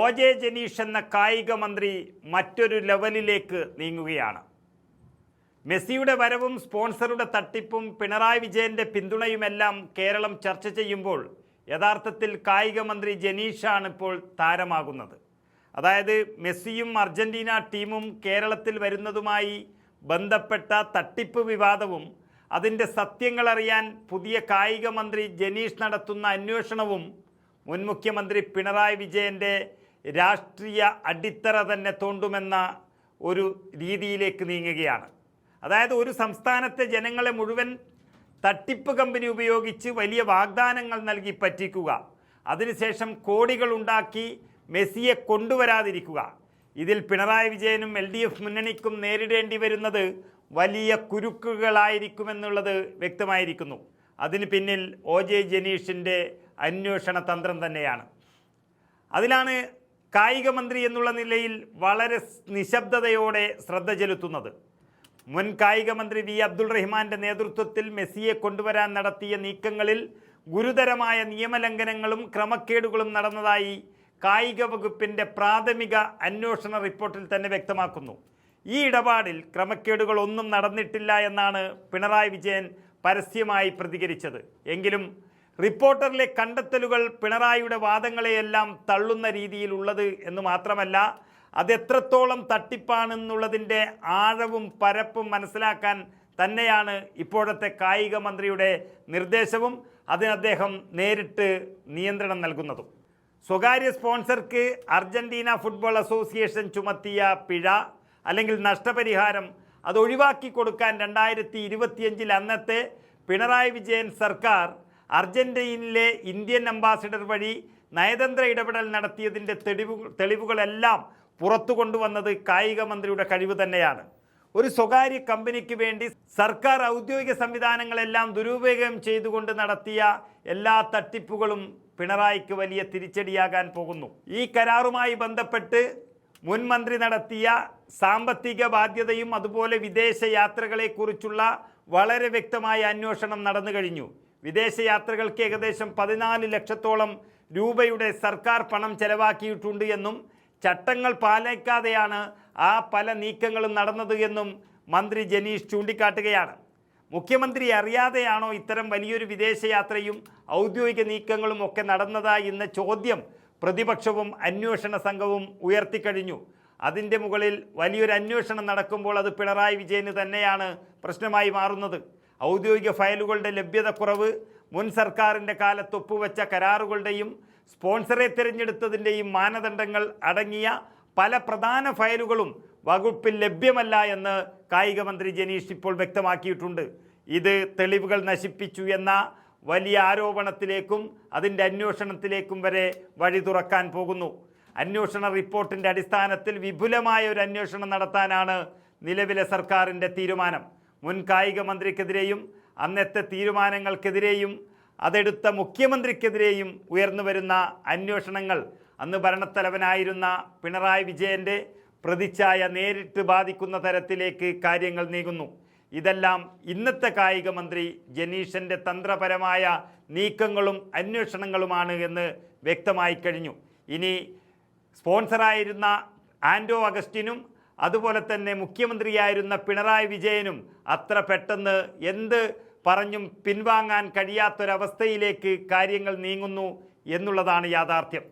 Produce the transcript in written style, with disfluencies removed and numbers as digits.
ഒ.ജെ. ജനീഷ് എന്ന കായിക മന്ത്രി മറ്റൊരു ലെവലിലേക്ക് നീങ്ങുകയാണ്. മെസ്സിയുടെ വരവും സ്പോൺസറുടെ തട്ടിപ്പും പിണറായി വിജയൻ്റെ പിന്തുണയുമെല്ലാം കേരളം ചർച്ച ചെയ്യുമ്പോൾ യഥാർത്ഥത്തിൽ കായിക മന്ത്രി ജനീഷാണ് ഇപ്പോൾ താരമാകുന്നത്. അതായത് മെസ്സിയും അർജൻറ്റീന ടീമും കേരളത്തിൽ വരുന്നതുമായി ബന്ധപ്പെട്ട തട്ടിപ്പ് വിവാദവും അതിൻ്റെ സത്യങ്ങളറിയാൻ പുതിയ കായിക മന്ത്രി ജനീഷ് നടത്തുന്ന അന്വേഷണവും മുൻ മുഖ്യമന്ത്രി പിണറായി വിജയൻ്റെ രാഷ്ട്രീയ അടിത്തറ തന്നെ തോണ്ടുമെന്ന ഒരു രീതിയിലേക്ക് നീങ്ങുകയാണ്. അതായത് ഒരു സംസ്ഥാനത്തെ ജനങ്ങളെ മുഴുവൻ തട്ടിപ്പ് കമ്പനി ഉപയോഗിച്ച് വലിയ വാഗ്ദാനങ്ങൾ നൽകി പറ്റിക്കുക, അതിനുശേഷം കോടികൾ ഉണ്ടാക്കി മെസ്സിയെ കൊണ്ടുവരാതിരിക്കുക. ഇതിൽ പിണറായി വിജയനും LDF മുന്നണിക്കും നേരിടേണ്ടി വരുന്നത് വലിയ കുരുക്കുകളായിരിക്കുമെന്നുള്ളത് വ്യക്തമായിരിക്കുന്നു. അതിന് പിന്നിൽ ഒ.ജെ. ജനീഷിൻ്റെ അന്വേഷണ തന്ത്രം തന്നെയാണ്. അതിലാണ് കായിക മന്ത്രി എന്നുള്ള നിലയിൽ വളരെ നിശബ്ദതയോടെ ശ്രദ്ധ ചെലുത്തുന്നത്. മുൻ കായിക മന്ത്രി വി. അബ്ദുൾ റഹ്മാൻ്റെ നേതൃത്വത്തിൽ മെസ്സിയെ കൊണ്ടുവരാൻ നടത്തിയ നീക്കങ്ങളിൽ ഗുരുതരമായ നിയമലംഘനങ്ങളും ക്രമക്കേടുകളും നടന്നതായി കായിക വകുപ്പിൻ്റെ പ്രാഥമിക അന്വേഷണ റിപ്പോർട്ടിൽ തന്നെ വ്യക്തമാക്കുന്നു. ഈ ഇടപാടിൽ ക്രമക്കേടുകളൊന്നും നടന്നിട്ടില്ല എന്നാണ് പിണറായി വിജയൻ പരസ്യമായി പ്രതികരിച്ചത്. എങ്കിലും റിപ്പോർട്ടറിലെ കണ്ടെത്തലുകൾ പിണറായിയുടെ വാദങ്ങളെയെല്ലാം തള്ളുന്ന രീതിയിലുള്ളത് എന്ന് മാത്രമല്ല, അതെത്രത്തോളം തട്ടിപ്പാണെന്നുള്ളതിൻ്റെ ആഴവും പരപ്പും മനസ്സിലാക്കാൻ തന്നെയാണ് ഇപ്പോഴത്തെ കായിക മന്ത്രിയുടെ നിർദ്ദേശവും അതിന് അദ്ദേഹം നേരിട്ട് നിയന്ത്രണം നൽകുന്നതും. സ്വകാര്യ സ്പോൺസർക്ക് അർജൻറ്റീന ഫുട്ബോൾ അസോസിയേഷൻ ചുമത്തിയ പിഴ അല്ലെങ്കിൽ നഷ്ടപരിഹാരം അത് ഒഴിവാക്കി കൊടുക്കാൻ 2025 അന്നത്തെ പിണറായി വിജയൻ സർക്കാർ അർജൻറ്റീനയിലെ ഇന്ത്യൻ അംബാസിഡർ വഴി നയതന്ത്ര ഇടപെടൽ നടത്തിയതിൻ്റെ തെളിവുകളെല്ലാം പുറത്തു കൊണ്ടുവന്നത് കായിക മന്ത്രിയുടെ കഴിവ് തന്നെയാണ്. ഒരു സ്വകാര്യ കമ്പനിക്ക് വേണ്ടി സർക്കാർ ഔദ്യോഗിക സംവിധാനങ്ങളെല്ലാം ദുരുപയോഗം ചെയ്തുകൊണ്ട് നടത്തിയ എല്ലാ തട്ടിപ്പുകളും പിണറായിക്ക് വലിയ തിരിച്ചടിയാകാൻ പോകുന്നു. ഈ കരാറുമായി ബന്ധപ്പെട്ട് മുൻ മന്ത്രി നടത്തിയ സാമ്പത്തിക ബാധ്യതയും അതുപോലെ വിദേശ യാത്രകളെക്കുറിച്ചുള്ള വളരെ വ്യക്തമായ അന്വേഷണം നടന്നു കഴിഞ്ഞു. വിദേശ യാത്രകൾക്ക് ഏകദേശം 14 ലക്ഷത്തോളം രൂപയുടെ സർക്കാർ പണം ചെലവാക്കിയിട്ടുണ്ട് എന്നും ചട്ടങ്ങൾ പാലിക്കാതെയാണ് ആ പല നീക്കങ്ങളും നടന്നത് എന്നും മന്ത്രി ജനീഷ് ചൂണ്ടിക്കാട്ടുകയാണ്. മുഖ്യമന്ത്രി അറിയാതെയാണോ ഇത്തരം വലിയൊരു വിദേശയാത്രയും ഔദ്യോഗിക നീക്കങ്ങളും ഒക്കെ നടന്നതായി എന്ന ചോദ്യം പ്രതിപക്ഷവും അന്വേഷണ സംഘവും ഉയർത്തിക്കഴിഞ്ഞു. അതിൻ്റെ മുകളിൽ വലിയൊരു അന്വേഷണം നടക്കുമ്പോൾ അത് പിണറായി വിജയന് തന്നെയാണ് പ്രശ്നമായി മാറുന്നത്. ഔദ്യോഗിക ഫയലുകളുടെ ലഭ്യതക്കുറവ്, മുൻ സർക്കാരിൻ്റെ കാലത്ത് ഒപ്പുവെച്ച കരാറുകളുടെയും സ്പോൺസറെ തിരഞ്ഞെടുത്തതിൻ്റെയും മാനദണ്ഡങ്ങൾ അടങ്ങിയ പല പ്രധാന ഫയലുകളും വകുപ്പിൽ ലഭ്യമല്ല എന്ന് കായിക മന്ത്രി ജനീഷ് ഇപ്പോൾ വ്യക്തമാക്കിയിട്ടുണ്ട്. ഇത് തെളിവുകൾ നശിപ്പിച്ചു എന്ന വലിയ ആരോപണത്തിലേക്കും അതിൻ്റെ അന്വേഷണത്തിലേക്കും വരെ വഴി തുറക്കാൻ പോകുന്നു. അന്വേഷണ റിപ്പോർട്ടിൻ്റെ അടിസ്ഥാനത്തിൽ വിപുലമായ ഒരു അന്വേഷണം നടത്താനാണ് നിലവിലെ സർക്കാരിൻ്റെ തീരുമാനം. മുൻ കായിക മന്ത്രിക്കെതിരെയും അന്നത്തെ തീരുമാനങ്ങൾക്കെതിരെയും അതെടുത്ത മുഖ്യമന്ത്രിക്കെതിരെയും ഉയർന്നു വരുന്ന അന്വേഷണങ്ങൾ അന്ന് ഭരണത്തലവനായിരുന്ന പിണറായി വിജയൻ്റെ പ്രതിച്ഛായ നേരിട്ട് ബാധിക്കുന്ന തരത്തിലേക്ക് കാര്യങ്ങൾ നീങ്ങുന്നു. ഇതെല്ലാം ഇന്നത്തെ കായിക മന്ത്രി ജനീഷിൻ്റെ തന്ത്രപരമായ നീക്കങ്ങളും അന്വേഷണങ്ങളുമാണ് എന്ന് വ്യക്തമായി കഴിഞ്ഞു. ഇനി സ്പോൺസറായിരുന്ന ആൻഡോ അഗസ്റ്റിനും അതുപോലെ തന്നെ മുഖ്യമന്ത്രിയായിരുന്ന പിണറായി വിജയനും അത്ര പെട്ടെന്ന് എന്ത് പറഞ്ഞും പിൻവാങ്ങാൻ കഴിയാത്തൊരവസ്ഥയിലേക്ക് കാര്യങ്ങൾ നീങ്ങുന്നു എന്നുള്ളതാണ് യാഥാർത്ഥ്യം.